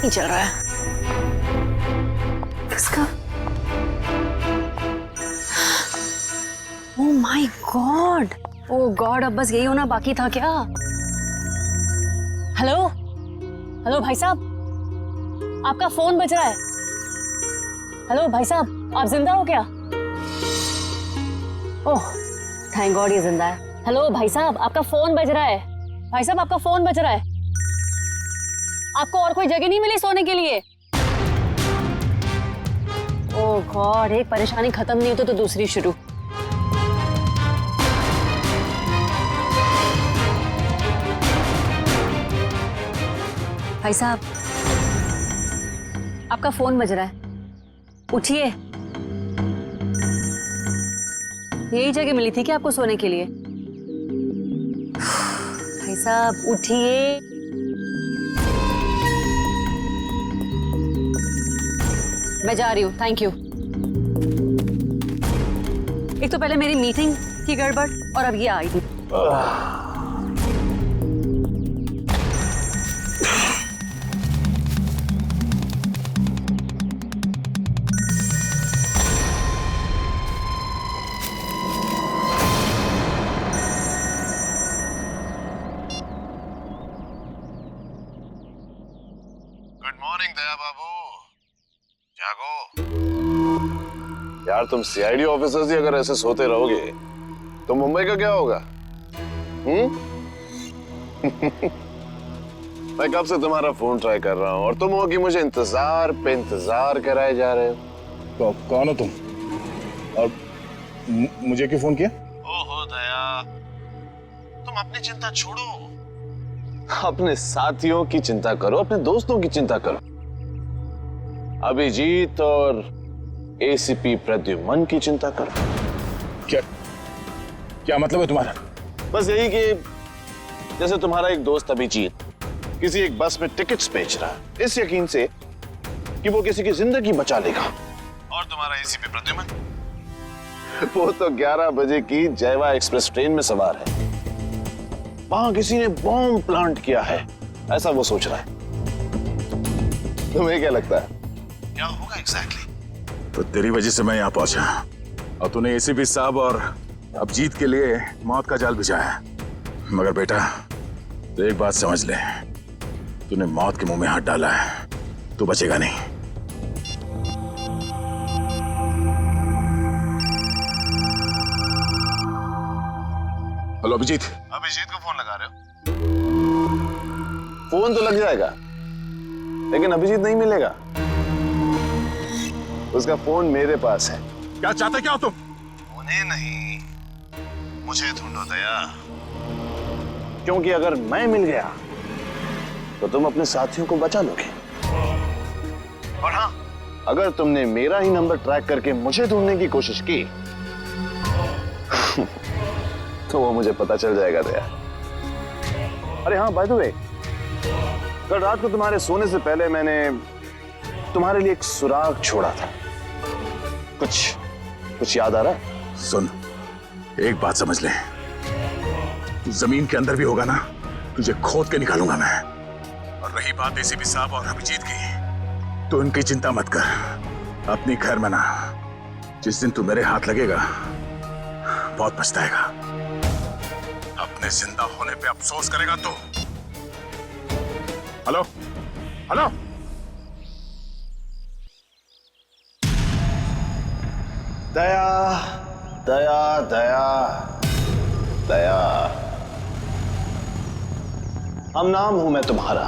नहीं चल रहा है इसका। Oh my God, oh God, अब बस यही होना बाकी था क्या? हेलो हेलो भाई साहब, आपका फोन बज रहा है। हेलो भाई साहब, आप जिंदा हो क्या? ओह थैंक गॉड ये जिंदा है। हेलो भाई साहब, आपका फोन बज रहा है। भाई साहब आपका फोन बज रहा है। आपको और कोई जगह नहीं मिली सोने के लिए? ओह गॉड, एक परेशानी खत्म नहीं होती तो दूसरी शुरू। भाई साहब आपका फोन बज रहा है, उठिए। यही जगह मिली थी क्या आपको सोने के लिए? भाई साहब उठिए। मैं जा रही हूँ, थैंक यू। एक तो पहले मेरी मीटिंग की गड़बड़ और अब ये आई थी। गुड मॉर्निंग दया बाबू, जागो। यार तुम सीआईडी ऑफिसर्स ही अगर ऐसे सोते रहोगे तो मुंबई का क्या होगा? मैं कब से तुम्हारा फोन ट्राई कर रहा हूँ और तुम हो कि मुझे इंतजार पे इंतजार कराए जा रहे हो। तो कौन हो तुम और मुझे क्यों फोन किया? ओहो दया, तुम अपनी चिंता छोड़ो, अपने साथियों की चिंता करो, अपने दोस्तों की चिंता करो। अभिजीत और एसीपी प्रद्युमन की चिंता करो। क्या क्या मतलब है तुम्हारा? बस यही कि जैसे तुम्हारा एक दोस्त अभिजीत किसी एक बस में टिकट्स बेच रहा है इस यकीन से कि वो किसी की जिंदगी बचा लेगा, और तुम्हारा एसीपी प्रद्युमन वो तो 11 बजे की जयवा एक्सप्रेस ट्रेन में सवार है, वहां किसी ने बॉम्ब प्लांट किया है ऐसा वो सोच रहा है। तुम्हें क्या लगता है क्या होगा एग्जैक्टली? तो तेरी वजह से मैं यहाँ पहुंचा और तूने एसीपी साहब और अभिजीत के लिए मौत का जाल बिछाया। मगर बेटा तो एक बात समझ ले, तूने मौत के मुंह में हाथ डाला है, तू बचेगा नहीं। हेलो अभिजीत। अभिजीत को फोन लगा रहे हो? फोन तो लग जाएगा लेकिन अभिजीत नहीं मिलेगा, उसका फोन मेरे पास है। क्या चाहते क्या हो तुम? उन्हें नहीं, मुझे ढूंढो दया, क्योंकि अगर मैं मिल गया तो तुम अपने साथियों को बचा लोगे, और हाँ अगर तुमने मेरा ही नंबर ट्रैक करके मुझे ढूंढने की कोशिश की तो वो मुझे पता चल जाएगा दया। अरे हाँ बाय द वे, कल रात को तुम्हारे सोने से पहले मैंने तुम्हारे लिए एक सुराग छोड़ा था, कुछ याद आ रहा है? सुन, एक बात समझ ले, तू जमीन के अंदर भी होगा ना, तुझे खोद के निकालूंगा मैं। और रही बात एसीपी साहब और अभिजीत की, तो उनकी चिंता मत कर, अपनी खैर मना। जिस दिन तू मेरे हाथ लगेगा बहुत पछताएगा, अपने जिंदा होने पे अफसोस करेगा तू। हेलो हेलो, दया दया दया दया, हम नाम हूं मैं तुम्हारा,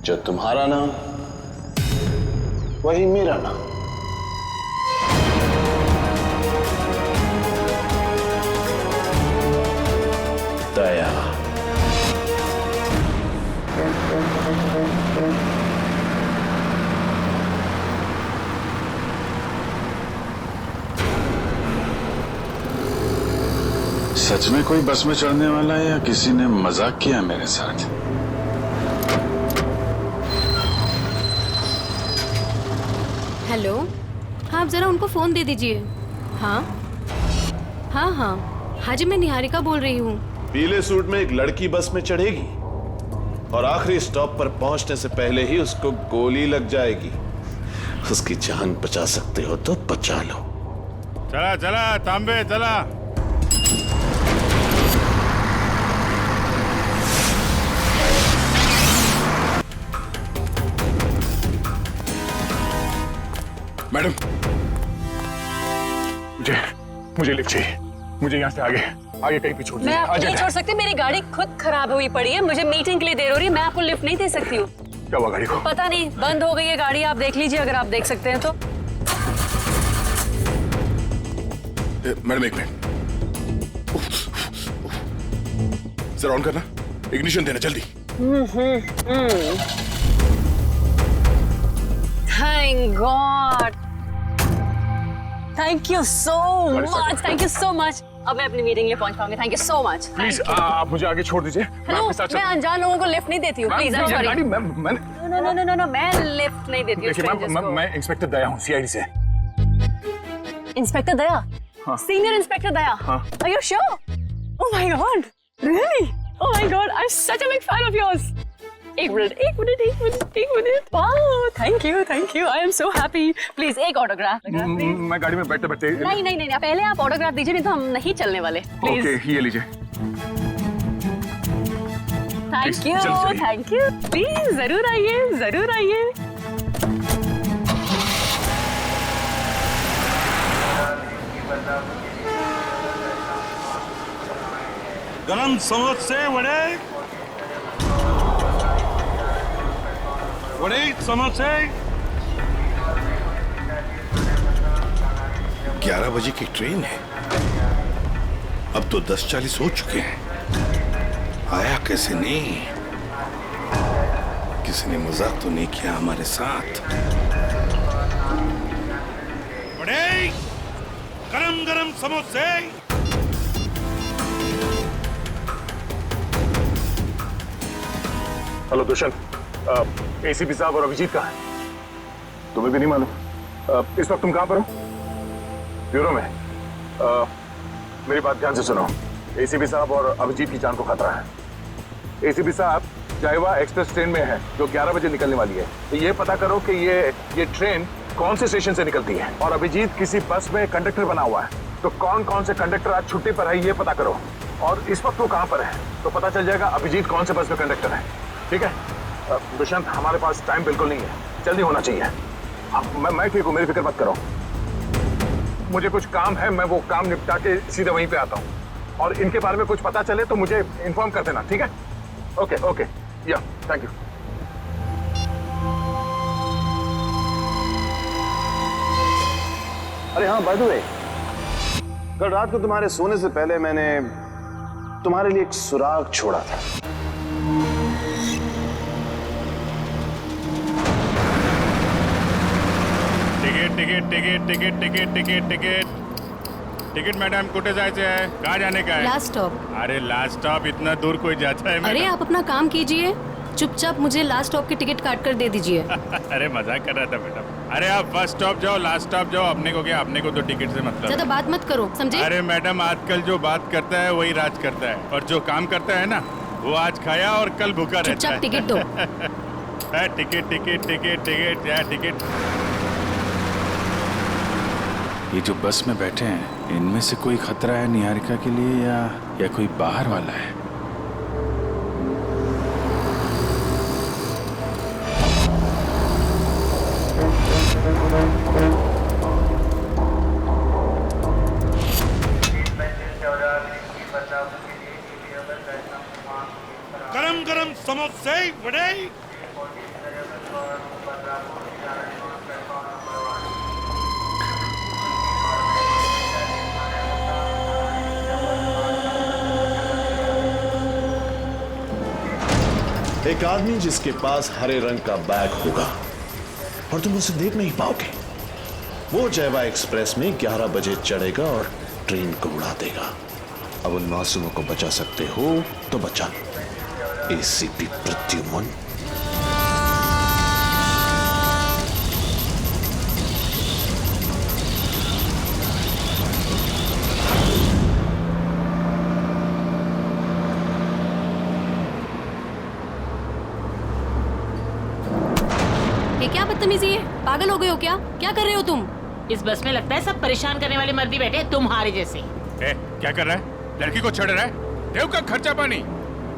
जो तुम्हारा नाम वही मेरा नाम। दया। सच में कोई बस में चढ़ने वाला है या किसी ने मजाक किया मेरे साथ? हेलो, हाँ आप जरा उनको फोन दे दीजिए। हाँ हाँ हाँ हाँ जी, मैं निहारिका बोल रही हूँ। पीले सूट में एक लड़की बस में चढ़ेगी और आखिरी स्टॉप पर पहुंचने से पहले ही उसको गोली लग जाएगी। उसकी जान बचा सकते हो तो बचा लो। चला चला तांबे चला। मैडम, मुझे लिफ्ट चाहिए। मुझे यहाँ से आगे कहीं भी छोड़ दीजिए। मैं आपको नहीं छोड़ सकती, मेरी गाड़ी खुद खराब हुई पड़ी है, मुझे मीटिंग के लिए देर हो रही है, मैं आपको लिफ्ट नहीं दे सकती हूँ। क्या हुआ गाड़ी को? पता नहीं, बंद हो गई है गाड़ी, आप देख लीजिए अगर आप देख सकते हैं तो। मैडम एक मिनट, सर ऑन करना, इग्निशन देना जल्दी। Thank God, thank you so much, thank you so much. अब मैं अपनी मीटिंग लिए पहुंच पाऊंगी। Thank you so much. Please आप मुझे आगे छोड़ दीजिए। हेलो, मैं अनजान लोगों को लिफ्ट नहीं देती हूँ, please. I am sorry. No, मैं लिफ्ट नहीं देती हूँ स्ट्रेंजर्स को। मैं इंस्पेक्टर दया हूँ, सीआईडी से। इंस्पेक्टर दया? हाँ। सीनियर इंस्पेक्टर दया? हाँ। Are you sure? Oh my God, really? Oh my God, I'm such a big fan of yours. एक minute. Wow, thank you. I am so happy. Please एक autograph. मैं गाड़ी में बैठते बैठते। नहीं, पहले आप ऑटोग्राफ दीजिए, नहीं तो हम नहीं चलने वाले। प्लीज। ओके, ये लीजिए। Thank you. प्लीज जरूर आइए। गरम समोसे वड़े समोसे। 11 बजे की ट्रेन है, अब तो 10:40 हो चुके हैं। आया कैसे नहीं? किसी ने मजाक तो नहीं किया हमारे साथ? वड़े गरम समोसे। हेलो दुष्यंत, एसीपी साहब और अभिजीत कहाँ हैं? तुम्हें भी नहीं मालूम? इस वक्त तुम कहाँ पर हो? ब्यूरो में। मेरी बात ध्यान से सुनो। एसीपी साहब और अभिजीत की जान को खतरा है। एसीपी साहब जायवा एक्सप्रेस ट्रेन में है जो 11 बजे निकलने वाली है। तो ये पता करो कि ये ट्रेन कौन से स्टेशन से निकलती है। और अभिजीत किसी बस में कंडक्टर बना हुआ है, तो कौन से कंडक्टर आज छुट्टी पर है ये पता करो। और इस वक्त वो कहाँ पर है तो पता चल जाएगा अभिजीत कौन से बस में कंडक्टर है। ठीक है दुष्यंत, हमारे पास टाइम बिल्कुल नहीं है, जल्दी होना चाहिए। मैं ठीक हूँ, मेरी फिक्र मत करो। मुझे कुछ काम है, मैं वो काम निपटा के सीधे वहीं पे आता हूँ। और इनके बारे में कुछ पता चले तो मुझे इन्फॉर्म कर देना, ठीक है? ओके, या थैंक यू। अरे हाँ, बाय द वे, कल रात को तुम्हारे सोने से पहले मैंने तुम्हारे लिए एक सुराग छोड़ा था। टिकट मैडम, कुठे जायचे आहे? कहाँ जाने का है? Last stop. अरे लास्ट स्टॉप इतना दूर कोई जाता है? अरे आप अपना काम कीजिए, चुपचाप मुझे लास्ट स्टॉप की टिकट काट कर दे दीजिए। अरे मजाक कर रहा था मैडम। अरे आप फर्स्ट स्टॉप जाओ, लास्ट स्टॉप जाओ, अपने को क्या, अपने को तो टिकट से मतलब। ज्यादा बात मत करो, समझे? अरे मैडम, आजकल जो बात करता है वही राज करता है, और जो काम करता है ना वो आज खाया और कल भूखा रहता है। चुपचाप टिकट दो। टिकट। ये जो बस में बैठे हैं, इनमें से कोई खतरा है निहारिका के लिए या कोई बाहर वाला है? गरम समोसे वड़े। एक आदमी जिसके पास हरे रंग का बैग होगा और तुम उसे देख नहीं पाओगे, वो जयवा एक्सप्रेस में 11 बजे चढ़ेगा और ट्रेन को उड़ा देगा। अब उन मासूमों को बचा सकते हो तो बचा लो। एसीपी प्रद्युमन। बदतमीजी है? पागल हो गए हो क्या? क्या कर रहे हो तुम? इस बस में लगता है सब परेशान करने वाले मर्दी बैठे हैं तुम्हारे जैसे। क्या कर रहा है? लड़की को छेड़ रहा है? देव का खर्चा पानी।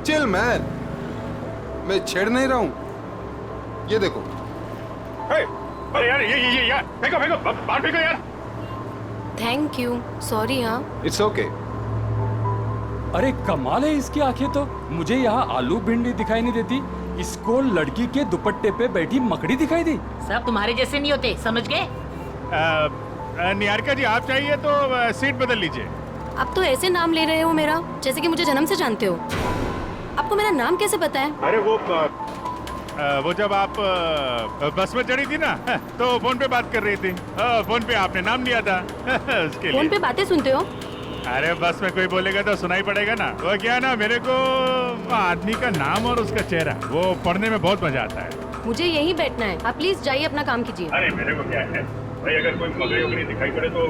चिल मैन, मैं छेड़ नहीं रहा हूँ। ये देखो। अरे यार ये यार फेंको फेंको बाहर फेंको यार। Thank you, sorry. हाँ इट्स ओके। अरे कमाल है इसकी आंखें तो। मुझे यहाँ आलू भिंडी दिखाई नहीं देती, इसको लड़की के दुपट्टे पे बैठी मकड़ी दिखाई दी। सब तुम्हारे जैसे नहीं होते, समझ गए? निहारिका जी आप चाहिए तो सीट बदल लीजिए। आप तो ऐसे नाम ले रहे हो मेरा जैसे कि मुझे जन्म से जानते हो। आपको मेरा नाम कैसे पता है? अरे वो जब आप बस में चढ़ी थी ना तो फोन पे बात कर रही थी। फोन पे आपने नाम लिया था उसके लिए। फोन पे बातें सुनते हो? अरे बस में कोई बोलेगा तो सुनाई पड़ेगा ना। वो क्या ना, मेरे को आदमी का नाम और उसका चेहरा वो पढ़ने में बहुत मजा आता है। मुझे यहीं बैठना है, आप प्लीज जाइए अपना काम कीजिए। अरे मेरे को क्या है भाई, अगर कोई मकड़ी वकड़ी दिखाई पड़े तो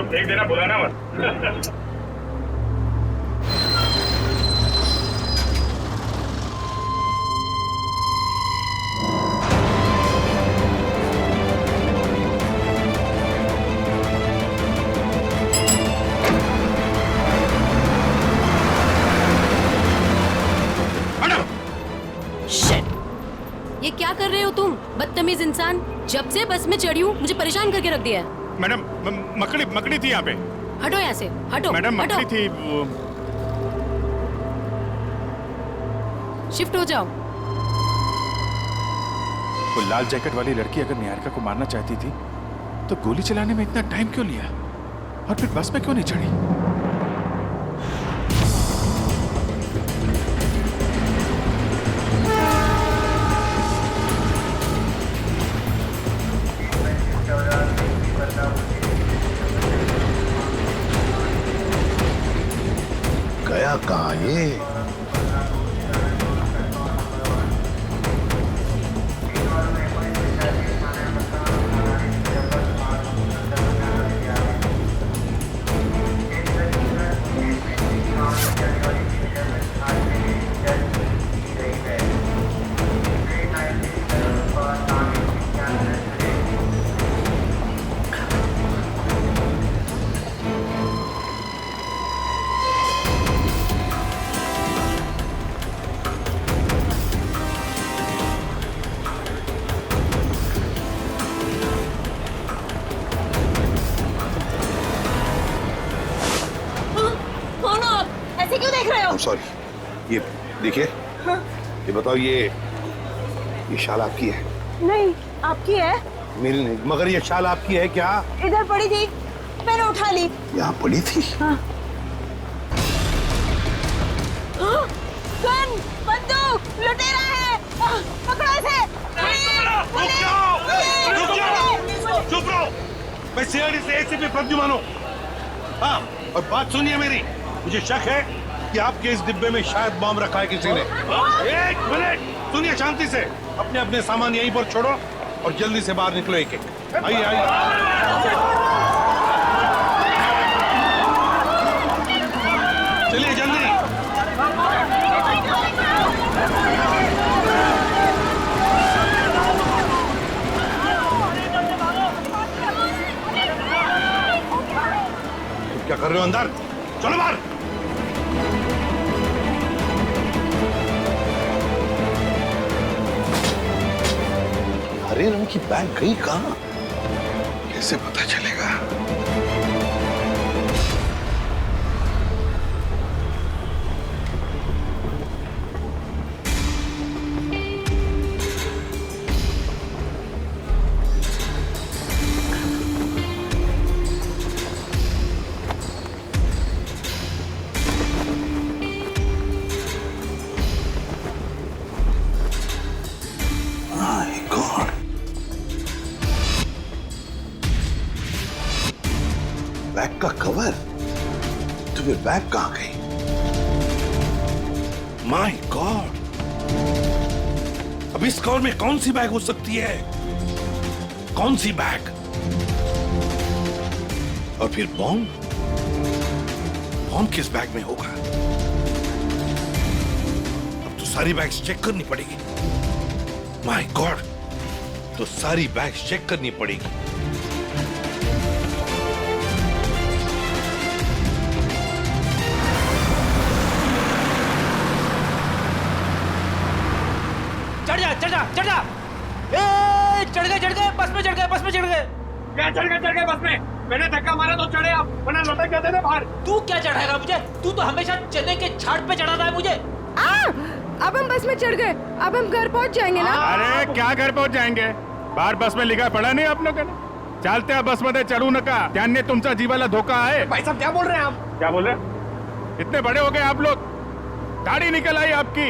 फेंक देना, बुलाना मत। ये क्या कर रहे हो तुम, बदतमीज इंसान? जब से बस में चढ़ी हूँ मुझे परेशान करके रख दिया है। मैडम मकड़ी थी यहाँ पे। हटो यहाँ से, हटो। मैडम हटो। मकड़ी थी वो। शिफ्ट हो जाओ। वो लाल जैकेट वाली लड़की अगर निहारिका को मारना चाहती थी तो गोली चलाने में इतना टाइम क्यों लिया, और फिर बस में क्यों नहीं चढ़ी? गया कहाँ ये? सॉरी, ये देखिए। ये बताओ, ये शाल आपकी है? नहीं, आपकी है? मेरी नहीं, मगर ये शाल आपकी है क्या? इधर पड़ी थी, मैंने उठा ली। यहाँ पड़ी थी? हाँ। गन, बंदूक, लुटेरा है, पकड़ो इसे। चुप रहो। मैं सीआईडी से एसीपी प्रद्युमन हूँ। हाँ, और बात सुनिए मेरी। मुझे शक है कि आपके इस डिब्बे में शायद बम रखा है किसी ने। एक मिनट सुनिए शांति से। अपने अपने सामान यहीं पर छोड़ो और जल्दी से बाहर निकलो। एक एक आइए आइए। चलिए जल्दी। तुम क्या कर रहे हो अंदर? चलो बाहर। हरे रंग की बैग गई कहाँ? कैसे पता चलेगा? बैग का कवर? तो फिर बैग कहाँ गई? माय गॉड, अब इस कवर में कौन सी बैग हो सकती है? कौन सी बैग? और फिर बॉम्ब? बॉम्ब किस बैग में होगा? अब तो सारी बैग्स चेक करनी पड़ेगी। माय गॉड, तो सारी बैग चेक करनी पड़ेगी। चढ़ जा चढ़ जा चढ़ जा। ए चढ़ गए बस में चढ़ गए। क्या चढ़ गए बस में? मैंने धक्का मारा तो चढ़े आप, वरना लटक जाते थे बाहर। तू क्या चढ़ाएगा मुझे? तू तो हमेशा चने के छाट पे चढ़ाता है मुझे। अब हम बस में चढ़ गए, अब हम घर पहुंच जाएंगे ना? अरे क्या घर पहुंच जाएंगे? बाहर बस में लिखा पड़ा नहीं आप लोगों ने? चालते बस मध्ये चढू नका, त्यांनी तुमचा जीवाला धोका है। भाई साहब क्या बोल रहे हैं आप? क्या बोल रहे? इतने बड़े हो गए आप लोग, दाढ़ी निकल आई आपकी।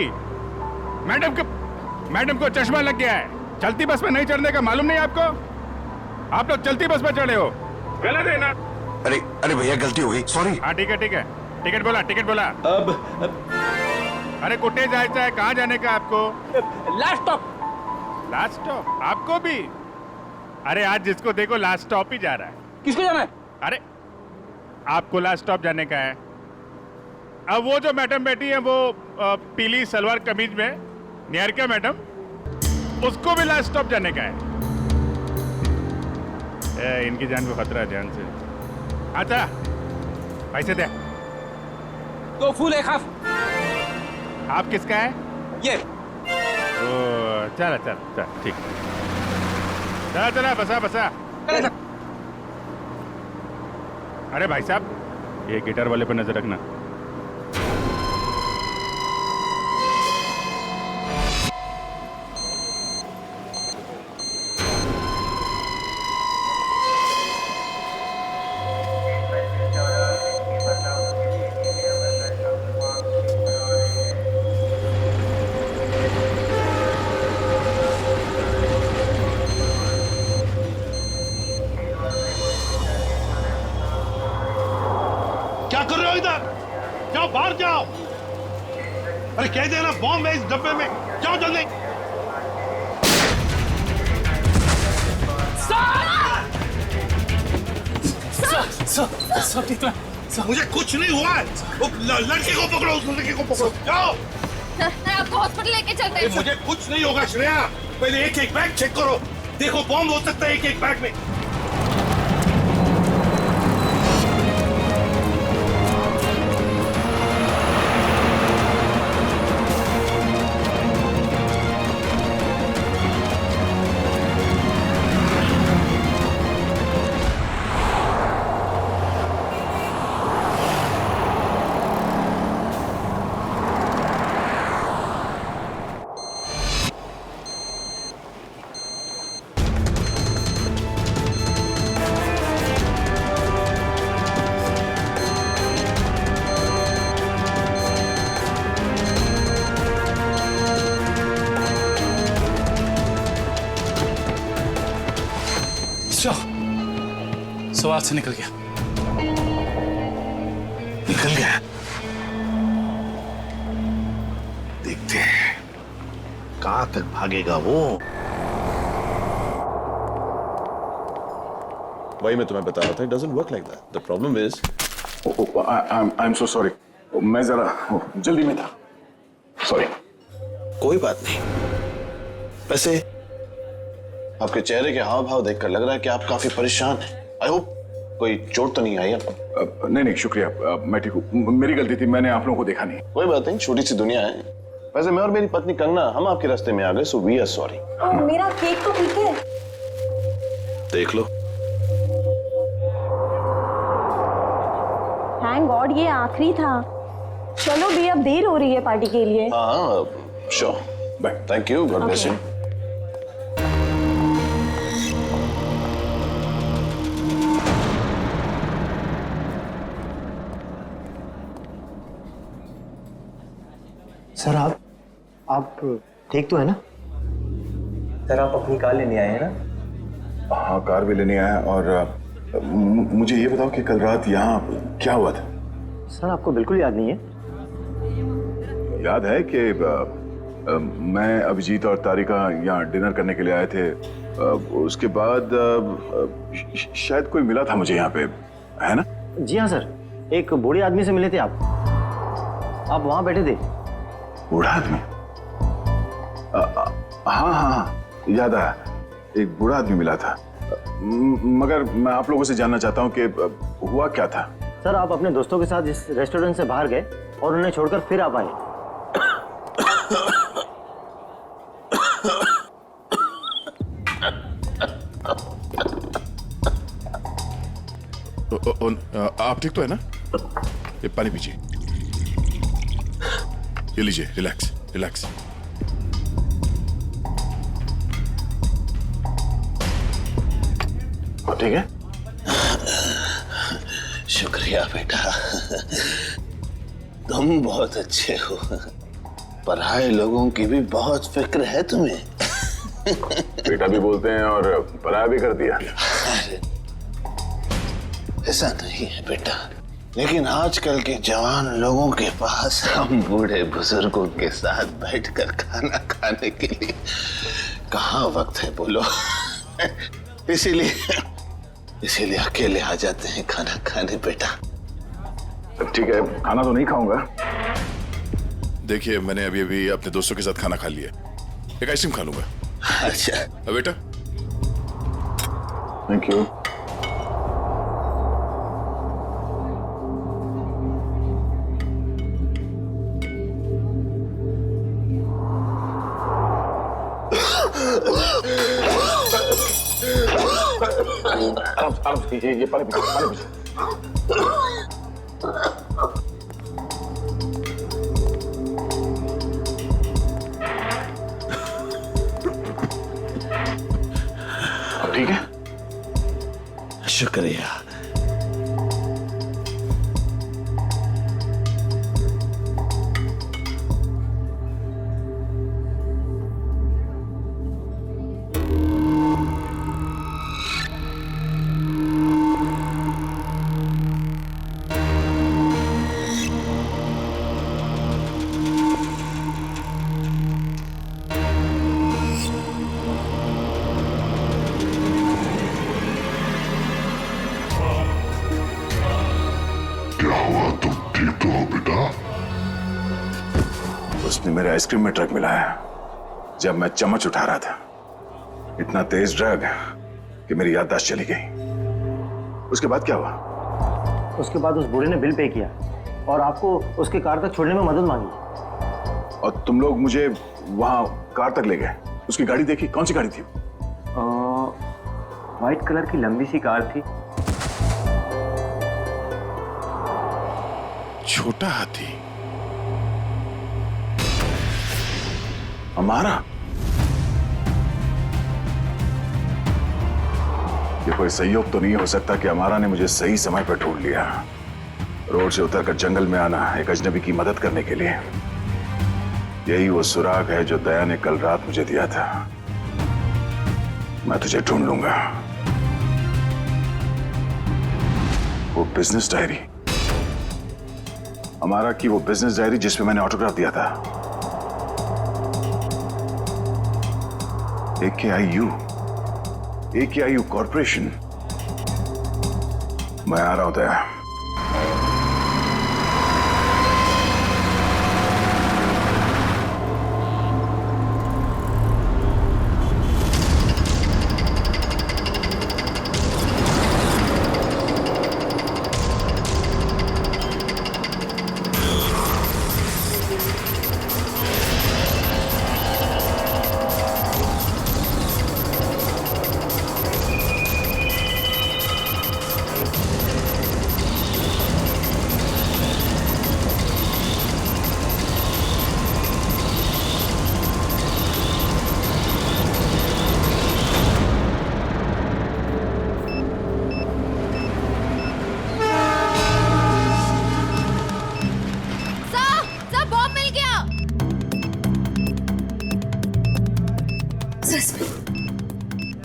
मैडम को चश्मा लग गया है। चलती बस में नहीं चढ़ने का मालूम नहीं आपको? आप लोग चलती बस में चढ़े हो, गलत है ना? अरे भैया गलती हो गई, सॉरी। हाँ ठीक है टिकट बोला। अब अरे कुटे जायचं है, कहाँ जाने का आपको? लास्ट स्टॉप आपको भी? अरे आज जिसको देखो लास्ट स्टॉप ही जा रहा है। किसको जाना है? अरे आपको लास्ट स्टॉप जाने का है। अब वो जो मैडम बैठी है वो पीली सलवार कमीज में, निहारिका मैडम, उसको भी लास्ट स्टॉप जाने का है। इनकी जान को खतरा है, ध्यान से। अच्छा पैसे दे। 2 फूल 1 हाफ। आप किसका है? ये। ओ चला ठीक। चला बसा। अरे भाई साहब, ये गिटार वाले पे नजर रखना। क्या कर रहे हो इधर? जाओ बाहर जाओ। अरे कह देना बॉम्ब है इस डब्बे में, जाओ जल्दी। मुझे कुछ नहीं हुआ है। वो लड़के को पकड़ो, उस लड़के को पकड़ो, जाओ। आपको हॉस्पिटल लेके चलते हैं। मुझे कुछ नहीं होगा श्रेया, पहले एक बैग चेक करो। देखो बॉम्ब हो सकता है एक बैग में। सवाल से निकल गया। देखते हैं कहां तक भागेगा वो। वही मैं तुम्हें बता रहा था, it doesn't work like that. The problem is I am so sorry, मैं जरा जल्दी में था, सॉरी। कोई बात नहीं। वैसे आपके चेहरे के हाव भाव देखकर लग रहा है कि आप काफी परेशान हैं। आई होप कोई चोट तो नहीं आई आपको? नहीं शुक्रिया, मैं ठीक हूँ। मेरी गलती थी, मैंने आप लोगों को देखा नहीं। कोई बात नहीं, छोटी सी दुनिया है। वैसे मैं और मेरी पत्नी कंगना, हम आपके रास्ते में आ गए, सो वी आर सॉरी। मेरा केक तो ठीक है। देख लो। थैंक गॉड ये आखिरी था। चलो भी, अब देर हो रही है पार्टी के लिए। हाँ sure, bye. Thank you, God bless you. Sir आप ठीक तो है ना? सर आप अपनी कार लेने आए हैं ना? हाँ कार भी लेने आया। और मुझे ये बताओ कि कल रात यहाँ क्या हुआ था? सर आपको बिल्कुल याद नहीं है? याद है कि मैं, अभिजीत और तारिका यहाँ डिनर करने के लिए आए थे। उसके बाद शायद कोई मिला था मुझे यहाँ पे, है ना? जी हाँ सर, एक बूढ़े आदमी से मिले थे आप वहाँ बैठे थे। बूढ़ा आदमी? हाँ याद आया। एक बूढ़ा आदमी मिला था। मगर मैं आप लोगों से जानना चाहता हूँ कि हुआ क्या था। सर, आप अपने दोस्तों के साथ इस रेस्टोरेंट से बाहर गए और उन्हें छोड़कर फिर आप आए। आप ठीक तो है ना? ये पानी पीजिए। ये लीजिए, रिलैक्स रिलैक्स। ठीक है? शुक्रिया बेटा, तुम बहुत अच्छे हो। पराये लोगों की भी बहुत फिक्र है तुम्हें। बेटा भी बोलते हैं और पराया भी कर दिया। ऐसा नहीं है बेटा, लेकिन आजकल के जवान लोगों के पास हम बूढ़े बुजुर्गों के साथ बैठकर खाना खाने के लिए कहाँ वक्त है बोलो। इसीलिए अकेले आ जाते हैं खाना खाने बेटा। ठीक है, खाना तो नहीं खाऊंगा। देखिए, मैंने अभी अभी अपने दोस्तों के साथ खाना खा लिया, एक आइसक्रीम खा लूंगा। अच्छा बेटा, थैंक यू। ये पानी पीजिए। ठीक है? शुक्रिया। उसने मेरे आइसक्रीम में ड्रग मिलाया जब मैं चम्मच उठा रहा था। इतना तेज ड्रग कि मेरी याददाश्त चली गई। उसके बाद क्या हुआ? उसके बाद उस बूढ़े ने बिल पे किया और आपको उसके कार तक छोड़ने में मदद मांगी। और तुम लोग मुझे वहां कार तक ले गए। उसकी गाड़ी देखी? कौन सी गाड़ी थी? व्हाइट कलर की लंबी सी कार थी। छोटा हाथी हमारा? ये कोई संयोग तो नहीं हो सकता कि हमारा ने मुझे सही समय पर ढूंढ लिया, रोड से उतरकर जंगल में आना एक अजनबी की मदद करने के लिए। यही वो सुराग है जो दया ने कल रात मुझे दिया था। मैं तुझे ढूंढ लूंगा। वो बिजनेस डायरी, हमारा की वो बिजनेस डायरी जिसमें मैंने ऑटोग्राफ दिया था। AKIU corporation. मैं आ रहा हूं दया।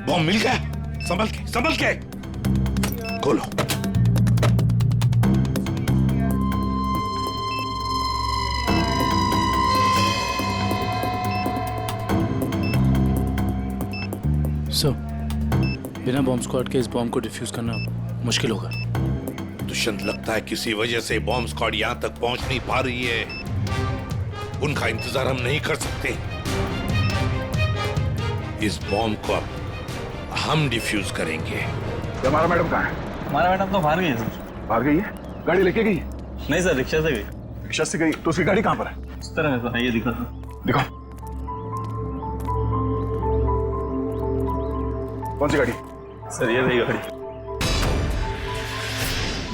बॉम्ब मिल गया। संभल के खोलो। सर, बिना बॉम्ब स्क्वाड के इस बॉम्ब को डिफ्यूज करना मुश्किल होगा। दुष्यंत, लगता है किसी वजह से बॉम्ब स्क्वाड यहां तक पहुंच नहीं पा रही है। उनका इंतजार हम नहीं कर सकते। इस बॉम्ब को अब हम डिफ्यूज करेंगे। हमारा मैडम कहाँ है? हमारा मैडम तो बाहर गई है सर। बाहर गई है? गाड़ी लेके गई? नहीं सर, रिक्शा से गई। रिक्शा से गई? तो उसकी गाड़ी कहाँ पर है? इस तरह है, ये दिखा था। दिखाओ। कौन सी गाड़ी? सर ये रही गाड़ी।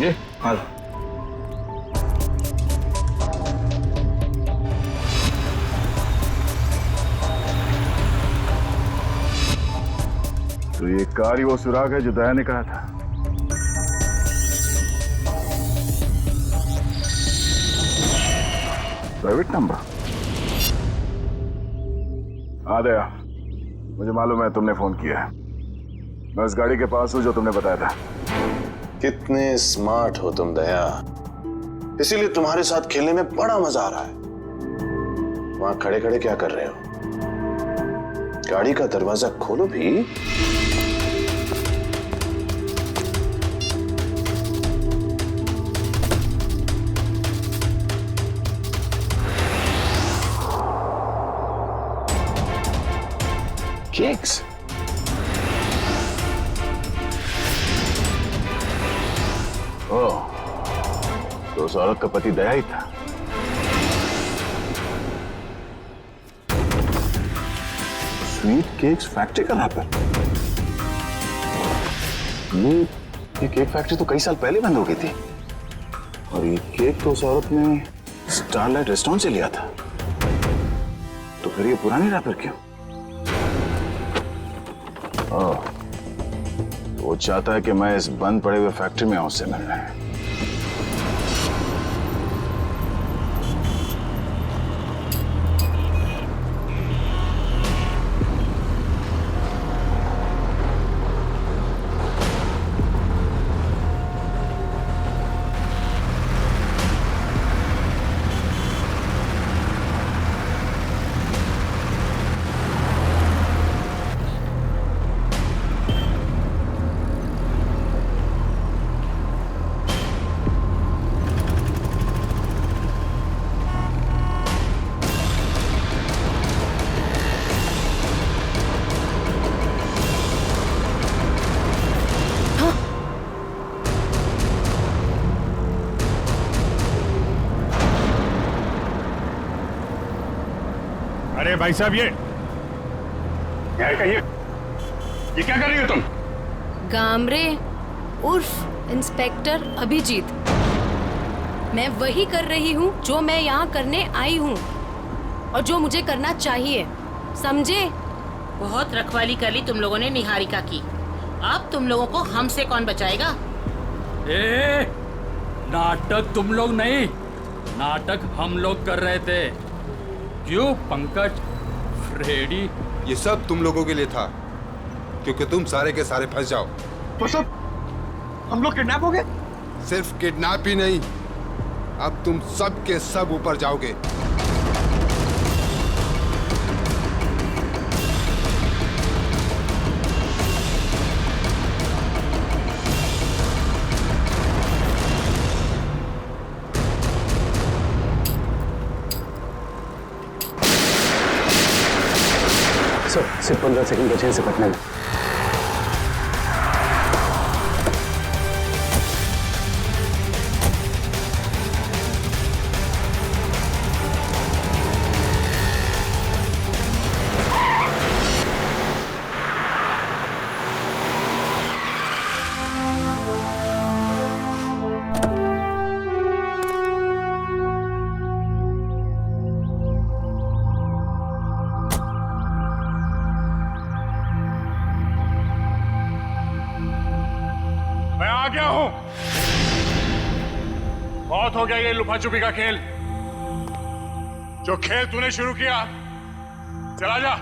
ये? हाँ। तो ये कार ही वो सुराग है जो दया ने कहा था। Private number? हाँ दया, मुझे मालूम है तुमने फोन किया है। मैं उस गाड़ी के पास हूं जो तुमने बताया था। कितने स्मार्ट हो तुम दया, इसीलिए तुम्हारे साथ खेलने में बड़ा मजा आ रहा है। वहां खड़े खड़े क्या कर रहे हो? गाड़ी का दरवाजा खोलो भी। केक्स? ओह, तो उस औरत का पति दया ही था। स्वीट केक्स फैक्ट्री का रैपर? ये केक फैक्ट्री तो कई साल पहले बंद हो गई थी, और ये केक तो उस औरत ने स्टारलाइट रेस्टोरेंट से लिया था। तो फिर ये पुरानी रैपर क्यों? वो चाहता है कि मैं इस बंद पड़े हुए फैक्ट्री में आऊं उससे मिलने। अरे भाई साहब, ये क्या कर रही हो तुम? गामरे उर्फ इंस्पेक्टर अभिजीत, मैं वही कर रही हूँ जो मैं यहाँ करने आई हूँ और जो मुझे करना चाहिए, समझे? बहुत रखवाली कर ली तुम लोगों ने निहारिका की। अब तुम लोगों को हमसे कौन बचाएगा? ए, नाटक तुम लोग नहीं, नाटक हम लोग कर रहे थे। क्यों पंकज, फ्रेडी? ये सब तुम लोगों के लिए था, क्योंकि तुम सारे के सारे फंस जाओ। तो सब हम लोग किडनैप हो गए? सिर्फ किडनैप ही नहीं, अब तुम सब के सब ऊपर जाओगे। सिर्फ 15 सेकंड बचे हैं इसे पटने में। मैं आ गया हूं। बहुत हो गया ये लुका छुपी का खेल। जो खेल तूने शुरू किया, चला जा।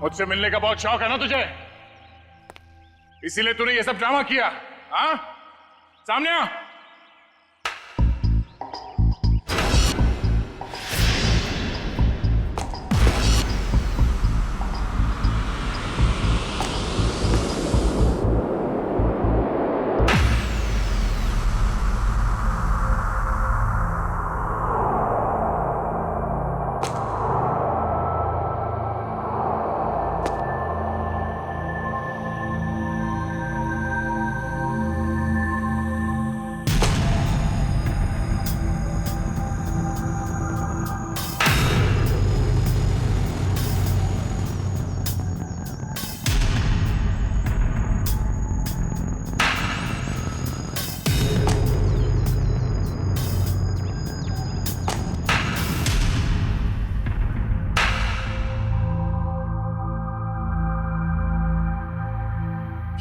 मुझसे मिलने का बहुत शौक है ना तुझे, इसीलिए तूने ये सब ड्रामा किया। हाँ, सामने आ।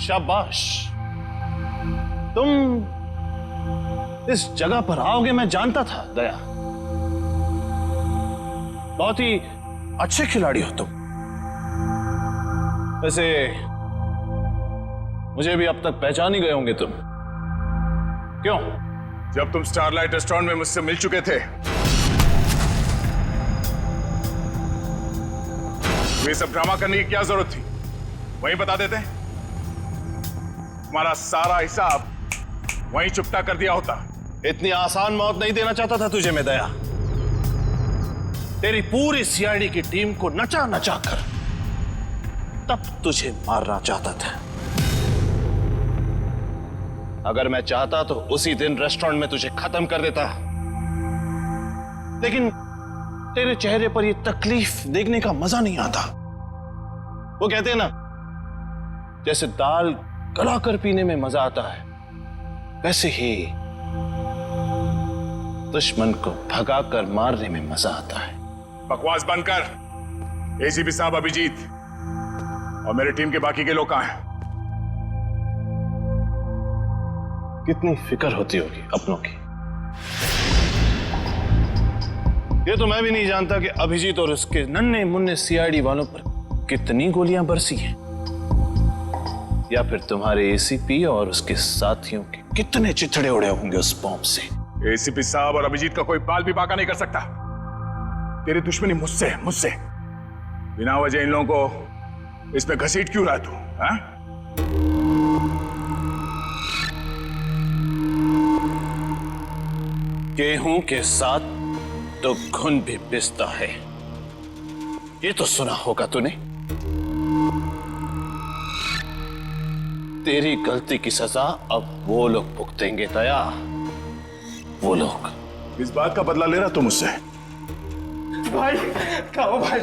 शाबाश। तुम इस जगह पर आओगे मैं जानता था दया। बहुत ही अच्छे खिलाड़ी हो तुम। वैसे मुझे भी अब तक पहचान ही गए होंगे तुम। क्यों? जब तुम स्टारलाइट रेस्टोरेंट में मुझसे मिल चुके थे, ये सब ड्रामा करने की क्या जरूरत थी? वहीं बता देते। तुम्हारा सारा हिसाब वहीं चुपता कर दिया होता। इतनी आसान मौत नहीं देना चाहता था तुझे मैं दया। तेरी पूरी सीआईडी की टीम को नचा नचा कर तब तुझे मारना चाहता था। अगर मैं चाहता तो उसी दिन रेस्टोरेंट में तुझे खत्म कर देता, लेकिन तेरे चेहरे पर यह तकलीफ देखने का मजा नहीं आता। वो कहते हैं ना, जैसे दाल गलाकर पीने में मजा आता है, वैसे ही दुश्मन को भगाकर मारने में मजा आता है। बकवास बंद कर। एसीपी साहब अभिजीत और मेरी टीम के बाकी के लोग कहां हैं? कितनी फिक्र होती होगी अपनों की। ये तो मैं भी नहीं जानता कि अभिजीत और उसके नन्हे मुन्ने सीआईडी वालों पर कितनी गोलियां बरसी हैं, या फिर तुम्हारे एसीपी और उसके साथियों के कितने चिथड़े उड़े होंगे उस बॉम्ब से। एसीपी साहब और अभिजीत का कोई बाल भी बाका नहीं कर सकता। तेरी दुश्मनी मुझसे मुझसे बिना वजह इन लोगों को इसमें घसीट क्यों रहा तू? हाँ? गेहूं के साथ तो घुन भी पिसता है, ये तो सुना होगा तूने। तेरी गलती की सजा अब वो लोग भुगतेंगे दया, वो लोग। इस बात का बदला ले रहा तू मुझसे? भाई कहो भाई,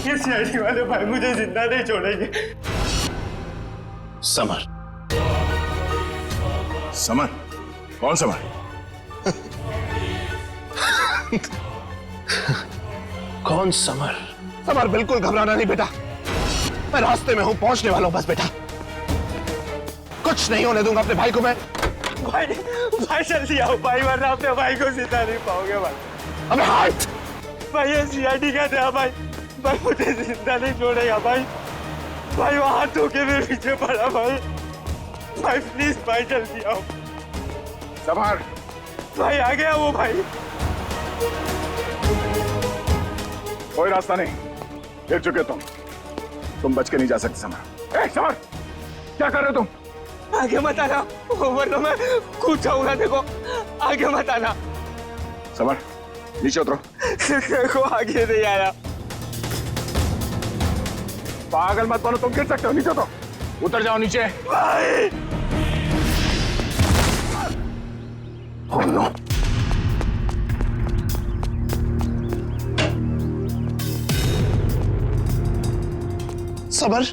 ये सीआईडी वाले भाई मुझे जिंदा नहीं छोड़ेंगे। समर। समर? कौन समर? कौन समर? समर, बिल्कुल घबराना नहीं बेटा, मैं रास्ते में हूं, पहुंचने वाला हूं बस बेटा। कुछ नहीं होने दूंगा अपने भाई को मैं। भाई जल्दी आओ भाई, वरना अपने भाई को जिंदा नहीं पाओगे भाई। अबे हाथ! भाई ये सीआईडी का था भाई मुझे जिंदा नहीं छोड़ेगा भाई। भाई वो हाथ धो के मेरे पीछे पड़ा भाई प्लीज भाई जल्दी आओ। समर! भाई आ गया वो भाई। कोई रास्ता नहीं, गिर चुके तुम बच के नहीं जा सकते समर। समर, क्या कर रहे हो तुम? आगे मत आना, वरना मैं कूद जाऊंगा। देखो आगे मत आना। समर नीचे उतरो। देखो आगे नहीं आया। पागल मत बनो, तुम गिर सकते हो। नीचे उतरो, उतर जाओ नीचे। भाई Oh no! सबर,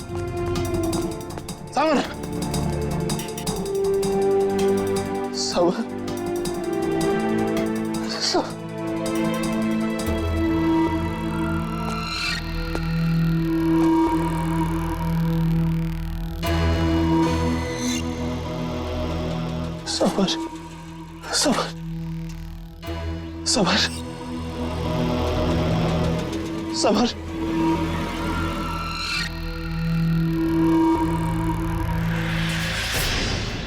सबर, सबर, सबर, सबर, सबर, सबर,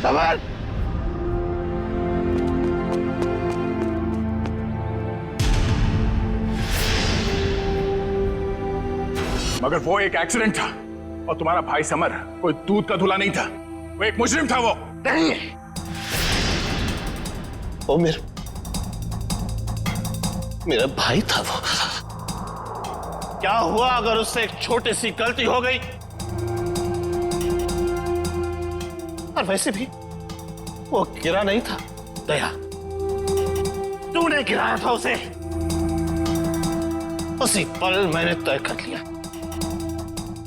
सबर। मगर वो एक एक्सीडेंट था और तुम्हारा भाई समर कोई दूध का धुला नहीं था, वो एक मुजरिम था। वो नहीं, वो मेरा भाई था। वो क्या हुआ अगर उससे एक छोटी सी गलती हो गई? और वैसे भी वो गिरा नहीं था दया, तूने गिराया था उसे। उसी पल मैंने तय कर लिया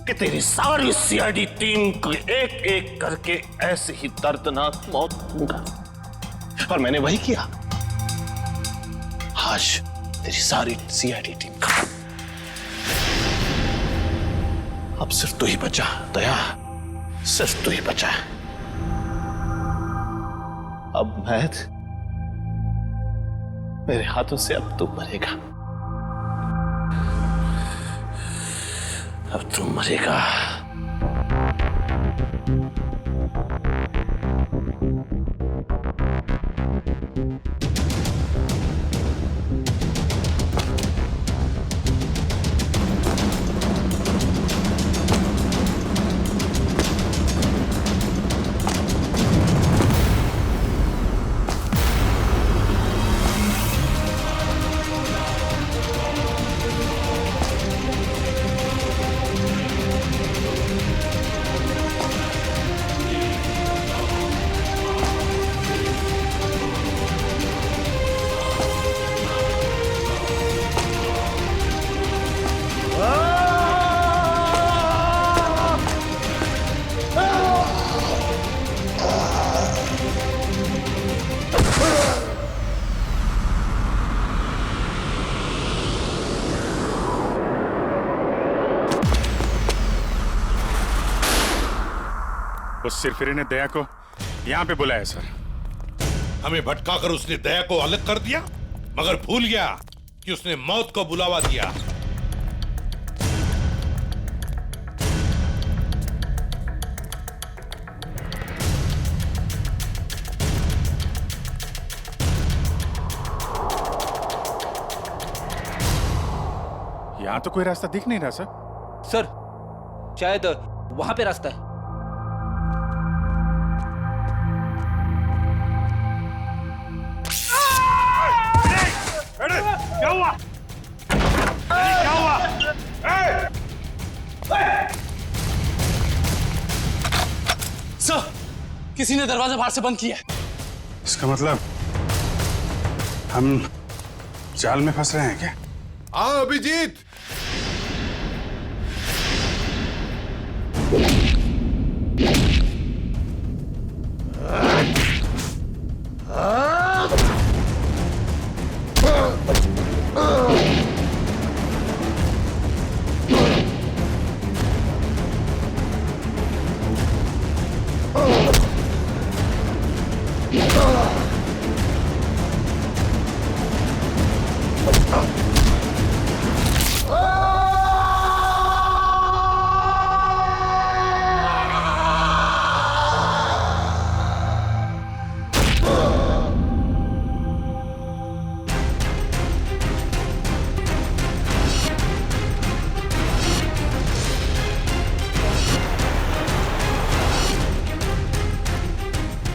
कि तेरी सारी सीआईडी टीम को एक एक करके ऐसे ही दर्दनाक मौत दूंगा, और मैंने वही किया। आज तेरी सारी सीआईडी टीम खत्म। अब सिर्फ तू ही बचा दया, सिर्फ तू ही बचा है। अब महद मेरे हाथों से अब तू मरेगा, अब तू मरेगा। उस सिरफिरे ने दया को यहाँ पे बुलाया सर। हमें भटकाकर उसने दया को अलग कर दिया, मगर भूल गया कि उसने मौत को बुलावा दिया। यहाँ तो कोई रास्ता दिख नहीं रहा सर। सर शायद वहां पे रास्ता है। क्या हुआ? क्या हुआ? सर, किसी ने दरवाजा बाहर से बंद किया है। इसका मतलब हम जाल में फंस रहे हैं क्या? आओ अभिजीत।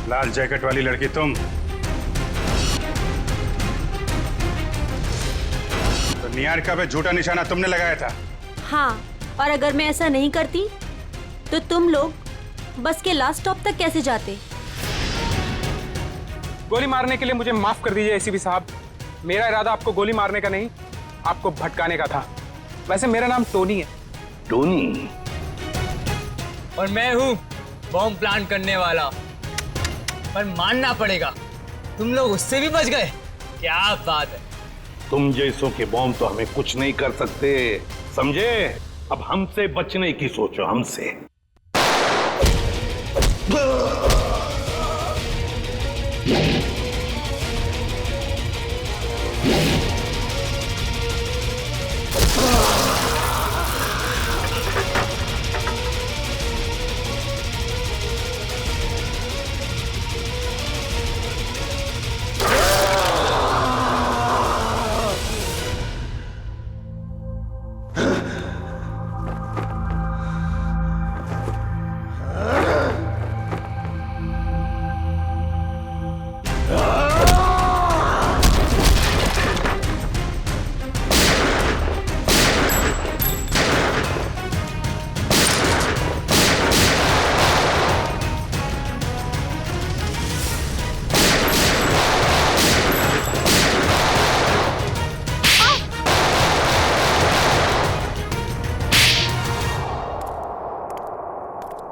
लाल जैकेट वाली लड़की तुम? तो निहारिका पे झूठा निशाना तुमने लगाया था? हाँ, और अगर मैं ऐसा नहीं करती तो तुम लोग बस के लास्ट स्टॉप तक कैसे जाते? गोली मारने के लिए मुझे माफ कर दीजिए एसीपी साहब। मेरा इरादा आपको गोली मारने का नहीं, आपको भटकाने का था। वैसे मेरा नाम टोनी है। टोनी? और मैं हूँ बॉम्ब प्लांट करने वाला। पर मानना पड़ेगा, तुम लोग उससे भी बच गए। क्या बात है। तुम जैसों के बॉम्ब तो हमें कुछ नहीं कर सकते, समझे? अब हमसे बचने की सोचो, हमसे।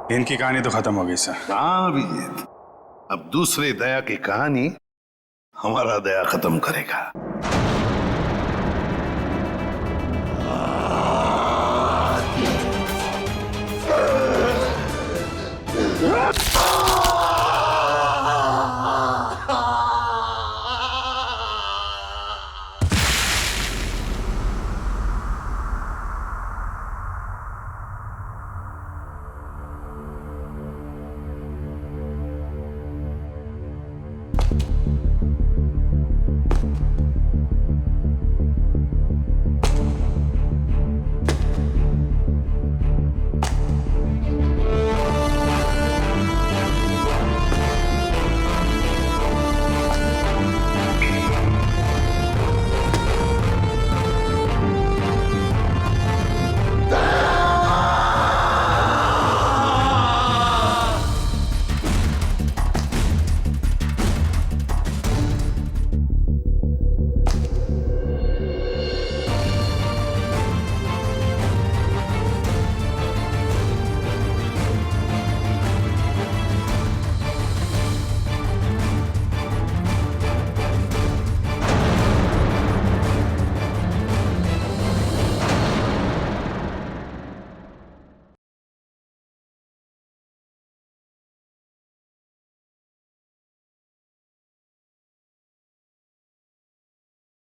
इनकी कहानी तो खत्म हो गई सर। हाँ अभिजीत, अब दूसरे दया की कहानी हमारा दया खत्म करेगा।